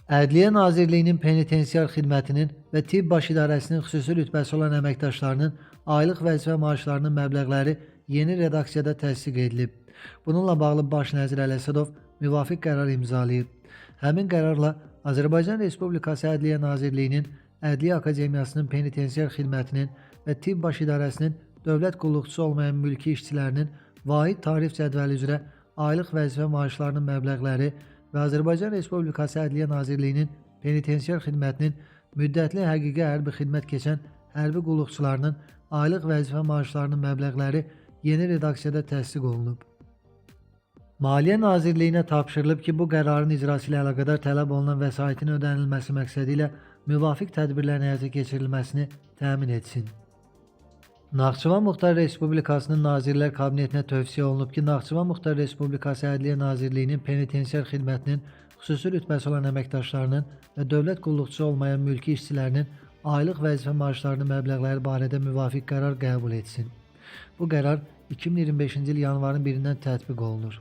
Ədliyyə Nazirliyinin penitensiar xidmətinin və tibb baş idarəsinin xüsusi rütbəsi olan əməkdaşlarının aylıq vəzifə maaşlarının məbləğləri yeni redaksiyada təsdiq edilib. Bununla bağlı Baş Nəzir Ələsədov müvafiq qərar imzalayıb. Həmin qərarla Azərbaycan Respublikası Ədliyyə Nazirliyinin Ədliyyə Akademiyasının penitensiar xidmətinin və tibb baş idarəsinin dövlət qulluqçusu olmayan mülki işçilərinin vahid tarif cədvəli üzrə aylıq vəzifə maaşlarının məbləğləri və Azərbaycan Respublikası Ədliyyə Nazirliyinin penitensiar xidmətinin müddətli həqiqi hərbi xidmət keçən hərbi qulluqçularının aylıq vəzifə maaşlarının məbləğləri yeni redaksiyada təsdiq olunub. Maliyyə Nazirliyinə tapşırılıb ki, bu qərarın icrası ilə əlaqədar tələb olunan vəsaitin ödənilməsi məqsədi ilə müvafiq tədbirlərin həyata keçirilməsini təmin etsin. Naxçıvan Muxtar Respublikasının Nazirlər Kabinetinə tövsiyə olunub ki, Naxçıvan Muxtar Respublikası Ədliyyə Nazirliyinin penitensiar xidmətinin xüsusi rütbəsi olan əməkdaşlarının və dövlət qulluqçusu olmayan mülki işçilərinin aylıq vəzifə maaşlarının məbləğləri barədə müvafiq qərar qəbul etsin. Bu qərar 2025-ci il yanvarın 1-dən tətbiq olunur.